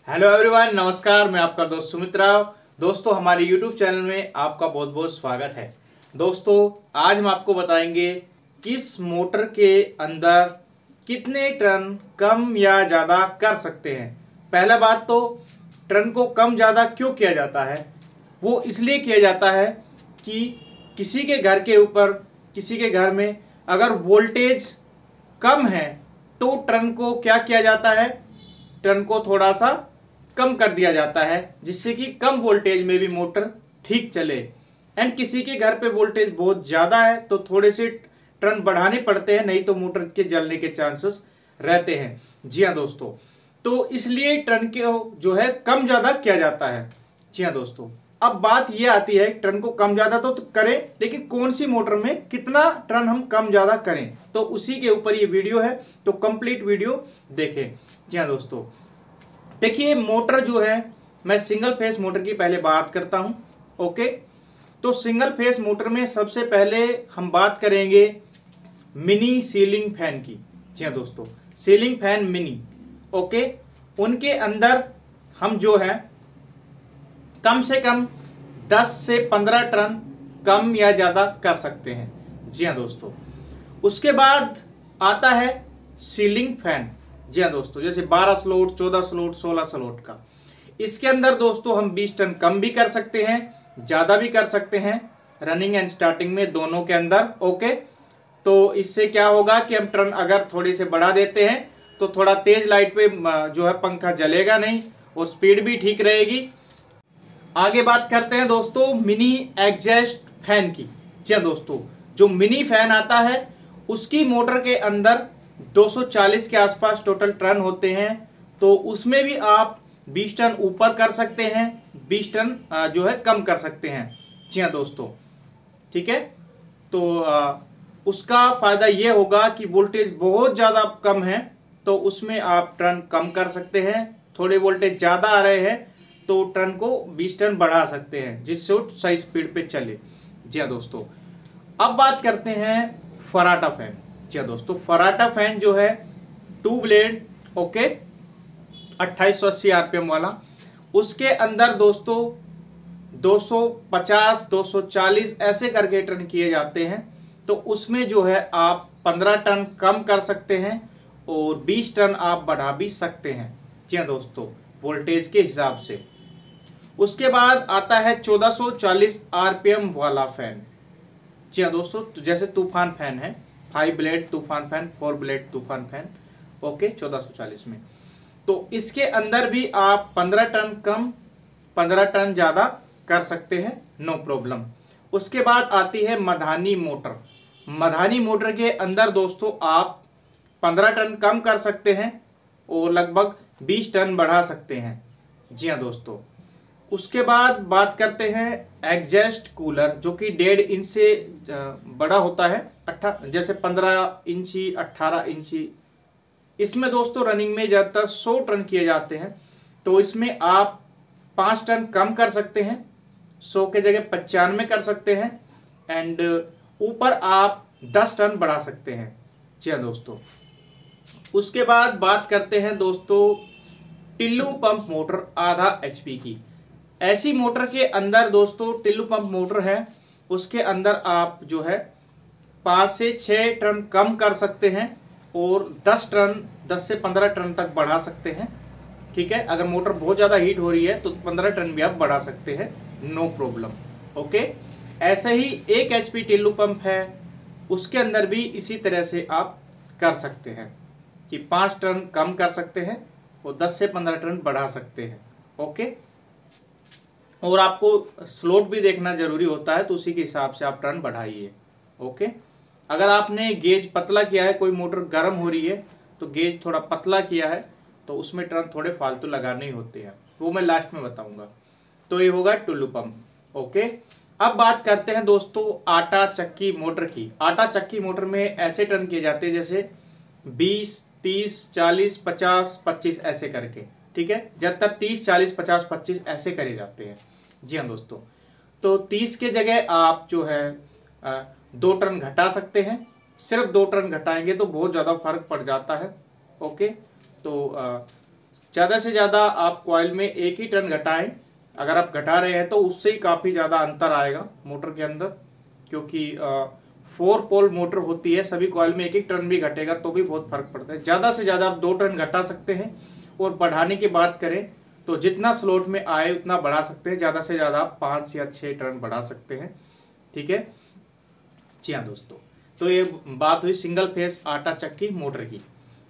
Hello everyone, नमस्कार। मैं आपका दोस्त सुमित राव। दोस्तों, हमारे यूट्यूब चैनल में आपका बहुत बहुत स्वागत है। दोस्तों, आज हम आपको बताएंगे किस मोटर के अंदर कितने टर्न कम या ज़्यादा कर सकते हैं। पहला बात तो टर्न को कम ज़्यादा क्यों किया जाता है। वो इसलिए किया जाता है कि किसी के घर के ऊपर, किसी के घर में अगर वोल्टेज कम है तो टर्न को क्या किया जाता है, टर्न को थोड़ा सा कम कर दिया जाता है, जिससे कि कम वोल्टेज में भी मोटर ठीक चले। एंड किसी के घर पे वोल्टेज बहुत ज़्यादा है तो थोड़े से टर्न बढ़ाने पड़ते हैं, नहीं तो मोटर के जलने के चांसेस रहते हैं। जी हाँ दोस्तों, तो इसलिए टर्न के जो है कम ज़्यादा किया जाता है। जी हाँ दोस्तों, अब बात ये आती है टर्न को कम ज़्यादा तो करें, लेकिन कौन सी मोटर में कितना टर्न हम कम ज़्यादा करें, तो उसी के ऊपर ये वीडियो है, तो कंप्लीट वीडियो देखें। जी हाँ दोस्तों, देखिए मोटर जो है, मैं सिंगल फेस मोटर की पहले बात करता हूं। ओके, तो सिंगल फेस मोटर में सबसे पहले हम बात करेंगे मिनी सीलिंग फैन की। जी हाँ दोस्तों, सीलिंग फैन मिनी। ओके, उनके अंदर हम जो है कम से कम 10 से 15 टन कम या ज़्यादा कर सकते हैं। जी हाँ दोस्तों, उसके बाद आता है सीलिंग फैन। जी हाँ दोस्तों, जैसे 12 स्लॉट, 14 स्लॉट, 16 स्लॉट का। इसके अंदर दोस्तों हम 20 टन कम भी कर सकते हैं, ज़्यादा भी कर सकते हैं, रनिंग एंड स्टार्टिंग में दोनों के अंदर। ओके, तो इससे क्या होगा कि हम टर्न अगर थोड़ी से बढ़ा देते हैं तो थोड़ा तेज लाइट पे जो है पंखा जलेगा नहीं और स्पीड भी ठीक रहेगी। आगे बात करते हैं दोस्तों मिनी एग्जॉस्ट फैन की। जी हाँ दोस्तों, जो मिनी फैन आता है उसकी मोटर के अंदर 240 के आसपास टोटल टर्न होते हैं, तो उसमें भी आप 20 टन ऊपर कर सकते हैं, 20 टन जो है कम कर सकते हैं। जी हाँ दोस्तों, ठीक है। तो उसका फायदा ये होगा कि वोल्टेज बहुत ज़्यादा कम है तो उसमें आप टर्न कम कर सकते हैं, थोड़े वोल्टेज ज़्यादा आ रहे हैं तो टर्न को 20 टन बढ़ा सकते हैं, जिससे वो सही स्पीड पे चले। जी हाँ दोस्तों, अब बात करते हैं फराटा फैन। जी हाँ दोस्तों, फराटा फैन जो है 2 ब्लेड, ओके, 2880 आरपीएम वाला। उसके अंदर दोस्तों 250, 240 ऐसे करके टर्न किए जाते हैं, तो उसमें जो है आप 15 टन कम कर सकते हैं और 20 टन आप बढ़ा भी सकते हैं। जी हाँ दोस्तों, वोल्टेज के हिसाब से। उसके बाद आता है 1440 आरपीएम वाला फैन। जी हाँ दोस्तों, तो जैसे तूफान फैन है, 5 ब्लेड तूफान फैन, 4 ब्लेड तूफान फैन, ओके, 1440 में। तो इसके अंदर भी आप 15 टन कम, 15 टन ज़्यादा कर सकते हैं, नो प्रॉब्लम। उसके बाद आती है मधानी मोटर। मधानी मोटर के अंदर दोस्तों आप 15 टन कम कर सकते हैं और लगभग 20 टन बढ़ा सकते हैं। जी हाँ दोस्तों, उसके बाद बात करते हैं एग्जॉस्ट कूलर, जो कि 1.5 इंच से बड़ा होता है, जैसे 15 इंची, 18 इंची। इसमें दोस्तों रनिंग में ज़्यादातर 100 टन किए जाते हैं, तो इसमें आप 5 टन कम कर सकते हैं, 100 के जगह 95 कर सकते हैं, एंड ऊपर आप 10 टन बढ़ा सकते हैं। जी हाँ दोस्तों, उसके बाद बात करते हैं दोस्तों टिल्लू पंप मोटर आधा एचपी की। ऐसी मोटर के अंदर दोस्तों टिल्लू पंप मोटर है, उसके अंदर आप जो है 5 से 6 टन कम कर सकते हैं और 10 से 15 टन तक बढ़ा सकते हैं। ठीक है, अगर मोटर बहुत ज़्यादा हीट हो रही है तो 15 टन भी आप बढ़ा सकते हैं, नो प्रॉब्लम। ओके, ऐसे ही 1 एचपी टिल्लू पंप है, उसके अंदर भी इसी तरह से आप कर सकते हैं कि 5 टन कम कर सकते हैं और 10 से 15 टन बढ़ा सकते हैं। ओके, और आपको स्लोट भी देखना जरूरी होता है, तो उसी के हिसाब से आप टर्न बढ़ाइए। ओके, अगर आपने गेज पतला किया है, कोई मोटर गर्म हो रही है तो गेज थोड़ा पतला किया है, तो उसमें टर्न थोड़े फालतू लगाने ही होते हैं, वो मैं लास्ट में बताऊंगा। तो ये होगा टुल्लू पंप। ओके, अब बात करते हैं दोस्तों आटा चक्की मोटर की। आटा चक्की मोटर में ऐसे टर्न किए जाते हैं जैसे 20, 30, 40, 50, 25 ऐसे करके। ठीक है, ज्यादातर 30, 40, 50, 25 ऐसे करे जाते हैं। जी हाँ दोस्तों, तो 30 के जगह आप जो है 2 टन घटा सकते हैं, सिर्फ 2 टन घटाएंगे तो बहुत ज़्यादा फर्क पड़ जाता है। ओके, तो ज़्यादा से ज़्यादा आप कॉइल में 1 ही टर्न घटाएं। अगर आप घटा रहे हैं तो उससे ही काफ़ी ज़्यादा अंतर आएगा मोटर के अंदर, क्योंकि 4 पोल मोटर होती है, सभी कॉइल में 1 टर्न भी घटेगा तो भी बहुत फर्क पड़ता है। ज़्यादा से ज़्यादा आप 2 टर्न घटा सकते हैं। और बढ़ाने की बात करें तो जितना स्लॉट में आए उतना बढ़ा सकते हैं, ज़्यादा से ज़्यादा आप 5 या 6 टर्न बढ़ा सकते हैं। ठीक है जी हाँ दोस्तों, तो ये बात हुई सिंगल फेस आटा चक्की मोटर की।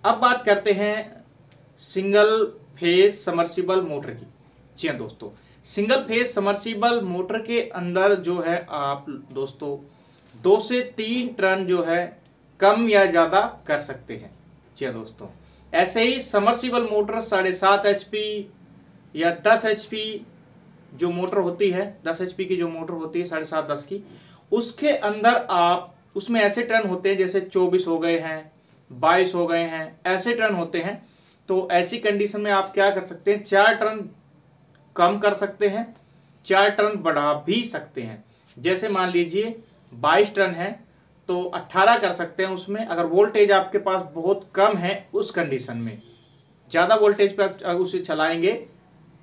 अब बात करते हैं सिंगल फेस समर्सिबल मोटर की। जी हाँ दोस्तों, सिंगल फेस समर्सिबल मोटर के अंदर जो है आप दोस्तों 2 से 3 टर्न जो है कम या ज़्यादा कर सकते हैं। जी हाँ दोस्तों, ऐसे ही समर्सिबल मोटर 7.5 HP या 10 HP जो मोटर होती है, 10 HP की जो मोटर होती है 7.5-10 की, उसके अंदर आप उसमें ऐसे टर्न होते हैं जैसे 24 हो गए हैं, 22 हो गए हैं, ऐसे टर्न होते हैं। तो ऐसी कंडीशन में आप क्या कर सकते हैं, 4 टर्न कम कर सकते हैं, 4 टर्न बढ़ा भी सकते हैं। जैसे मान लीजिए 22 टर्न है तो 18 कर सकते हैं उसमें, अगर वोल्टेज आपके पास बहुत कम है उस कंडीशन में। ज़्यादा वोल्टेज पे आप उसे चलाएंगे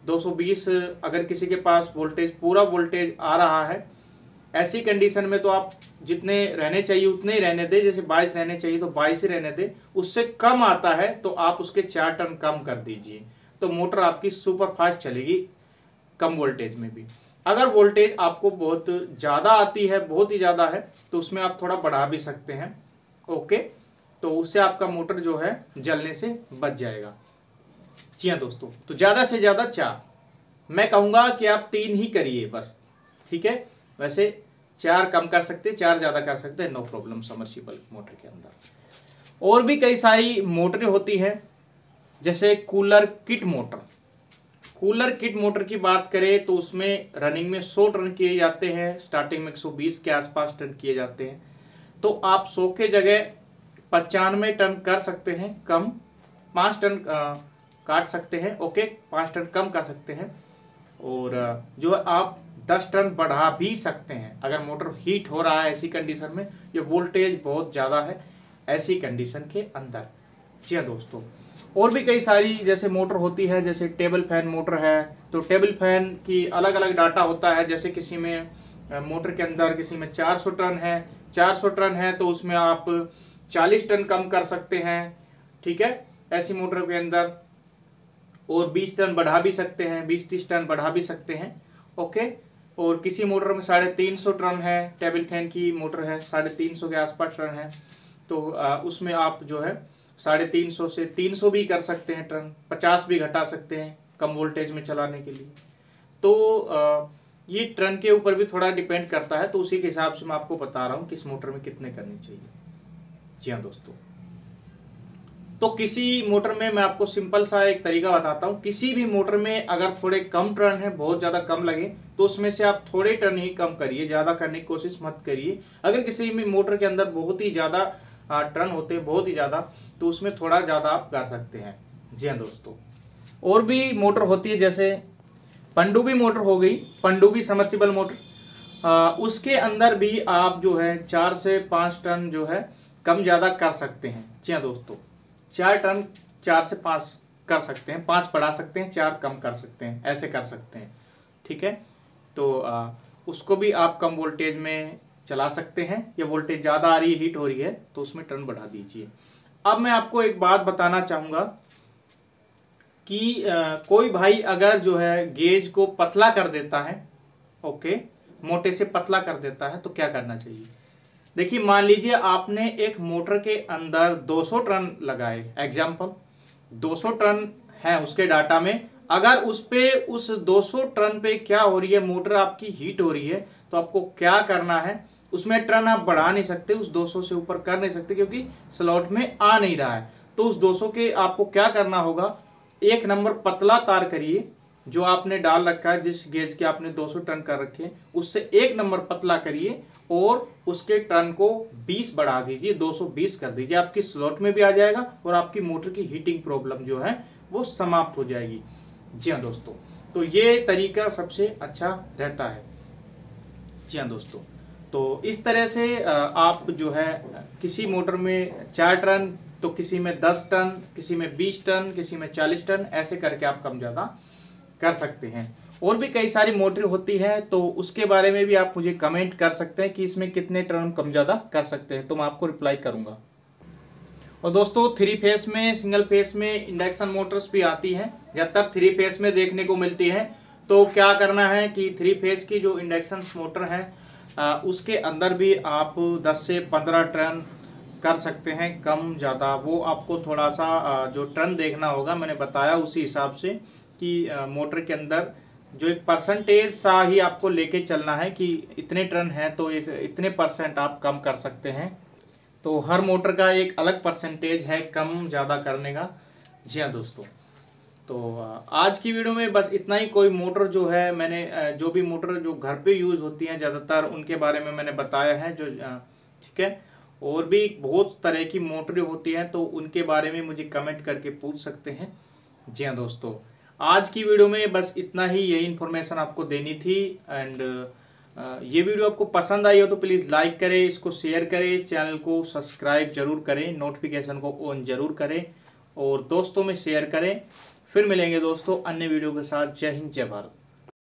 220, अगर किसी के पास वोल्टेज पूरा वोल्टेज आ रहा है, ऐसी कंडीशन में तो आप जितने रहने चाहिए उतने ही रहने दें। जैसे 22 रहने चाहिए तो 22 ही रहने दें। उससे कम आता है तो आप उसके 4 टर्न कम कर दीजिए, तो मोटर आपकी सुपर फास्ट चलेगी कम वोल्टेज में भी। अगर वोल्टेज आपको बहुत ज़्यादा आती है, बहुत ही ज़्यादा है, तो उसमें आप थोड़ा बढ़ा भी सकते हैं। ओके, तो उससे आपका मोटर जो है जलने से बच जाएगा। जी हाँ दोस्तों, तो ज़्यादा से ज़्यादा 4, मैं कहूँगा कि आप 3 ही करिए बस। ठीक है, वैसे 4 कम कर सकते हैं, 4 ज़्यादा कर सकते हैं, नो प्रॉब्लम समर्सिबल मोटर के अंदर। और भी कई सारी मोटरें होती हैं, जैसे cooler kit motor. Cooler kit motor की बात करें तो उसमें रनिंग में 100 टर्न किए जाते हैं, स्टार्टिंग में 120 के आसपास टर्न किए जाते हैं। तो आप 100 के जगह 95 टर्न कर सकते हैं कम, 5 टर्न काट सकते हैं। ओके, 5 टर्न कम कर सकते हैं। और जो आप 10 टर्न बढ़ा भी सकते हैं अगर मोटर हीट हो रहा है ऐसी कंडीशन में, ये वोल्टेज बहुत ज़्यादा है ऐसी कंडीशन के अंदर। जी हाँ दोस्तों, और भी कई सारी जैसे मोटर होती है, जैसे टेबल फैन मोटर है। तो टेबल फैन की अलग अलग डाटा होता है, जैसे किसी में मोटर के अंदर किसी में 400 टर्न है, 400 टर्न है तो उसमें आप 40 टर्न कम कर सकते हैं। ठीक है, ऐसी मोटर के अंदर। और 20 टर्न बढ़ा भी सकते हैं, 20-30 टर्न बढ़ा भी सकते हैं। ओके, और किसी मोटर में 350 टर्न है, टेबल फैन की मोटर है 350 के आसपास टर्न है, तो उसमें आप जो है 350 से 300 भी कर सकते हैं टर्न, 50 भी घटा सकते हैं कम वोल्टेज में चलाने के लिए। तो ये टर्न के ऊपर भी थोड़ा डिपेंड करता है, तो उसी के हिसाब से मैं आपको बता रहा हूँ किस मोटर में कितने करने चाहिए। जी हाँ दोस्तों, तो किसी मोटर में मैं आपको सिंपल सा एक तरीका बताता हूँ। किसी भी मोटर में अगर थोड़े कम टर्न है, बहुत ज़्यादा कम लगे, तो उसमें से आप थोड़े टर्न ही कम करिए, ज़्यादा करने की कोशिश मत करिए। अगर किसी भी मोटर के अंदर बहुत ही ज़्यादा टर्न होते हैं, बहुत ही ज़्यादा, तो उसमें थोड़ा ज़्यादा आप कर सकते हैं। जी हाँ दोस्तों, और भी मोटर होती है, जैसे पनडुब्बी मोटर हो गई, पनडुब्बी समर्सिबल मोटर। उसके अंदर भी आप जो है 4 से 5 टर्न जो है कम ज़्यादा कर सकते हैं। जी हाँ दोस्तों, 4 टर्न 4 से 5 कर सकते हैं, 5 बढ़ा सकते हैं, 4 कम कर सकते हैं, ऐसे कर सकते हैं। ठीक है, तो उसको भी आप कम वोल्टेज में चला सकते हैं, या वोल्टेज ज़्यादा आ रही है, हीट हो रही है, तो उसमें टर्न बढ़ा दीजिए। अब मैं आपको एक बात बताना चाहूँगा कि कोई भाई अगर जो है गेज को पतला कर देता है, ओके, मोटे से पतला कर देता है, तो क्या करना चाहिए। देखिए, मान लीजिए आपने एक मोटर के अंदर 200 टर्न लगाए, एग्जाम्पल 200 टर्न है उसके डाटा में। अगर उस 200 टर्न पे क्या हो रही है, मोटर आपकी हीट हो रही है, तो आपको क्या करना है, उसमें टर्न आप बढ़ा नहीं सकते, उस 200 से ऊपर कर नहीं सकते, क्योंकि स्लॉट में आ नहीं रहा है। तो उस 200 के आपको क्या करना होगा, 1 नंबर पतला तार करिए, जो आपने डाल रखा है, जिस गेज के आपने 200 टर्न कर रखे हैं, उससे 1 नंबर पतला करिए और उसके टर्न को 20 बढ़ा दीजिए, 220 कर दीजिए। आपकी स्लॉट में भी आ जाएगा और आपकी मोटर की हीटिंग प्रॉब्लम जो है वो समाप्त हो जाएगी। जी हाँ दोस्तों, तो ये तरीका सबसे अच्छा रहता है। जी हाँ दोस्तों, तो इस तरह से आप जो है किसी मोटर में 4 टर्न तो किसी में 10 टन, किसी में 20 टन, किसी में 40 टन, ऐसे करके आप कम ज़्यादा कर सकते हैं। और भी कई सारी मोटर होती है, तो उसके बारे में भी आप मुझे कमेंट कर सकते हैं कि इसमें कितने टन कम ज़्यादा कर सकते हैं, तो मैं आपको रिप्लाई करूँगा। और दोस्तों 3 फेस में, सिंगल फेस में इंडक्शन मोटर्स भी आती हैं, ज़्यादातर 3 फेस में देखने को मिलती है। तो क्या करना है कि 3 फेस की जो इंडक्शन मोटर है उसके अंदर भी आप 10 से 15 टन कर सकते हैं कम ज़्यादा। वो आपको थोड़ा सा जो टन देखना होगा, मैंने बताया उसी हिसाब से कि मोटर के अंदर जो एक परसेंटेज सा ही आपको लेके चलना है कि इतने टन है तो इतने परसेंट आप कम कर सकते हैं। तो हर मोटर का एक अलग परसेंटेज है कम ज़्यादा करने का। जी हाँ दोस्तों, तो आज की वीडियो में बस इतना ही। कोई मोटर जो है, मैंने जो भी मोटर जो घर पे यूज़ होती हैं ज़्यादातर, उनके बारे में मैंने बताया है जो ठीक है। और भी बहुत तरह की मोटरें होती हैं, तो उनके बारे में मुझे कमेंट करके पूछ सकते हैं। जी हाँ दोस्तों, आज की वीडियो में बस इतना ही, यही इन्फॉर्मेशन आपको देनी थी। एंड ये वीडियो आपको पसंद आई हो तो प्लीज़ लाइक करें, इसको शेयर करें, चैनल को सब्सक्राइब जरूर करें, नोटिफिकेशन को ऑन जरूर करें और दोस्तों में शेयर करें। फिर मिलेंगे दोस्तों अन्य वीडियो के साथ। जय हिंद, जय भारत।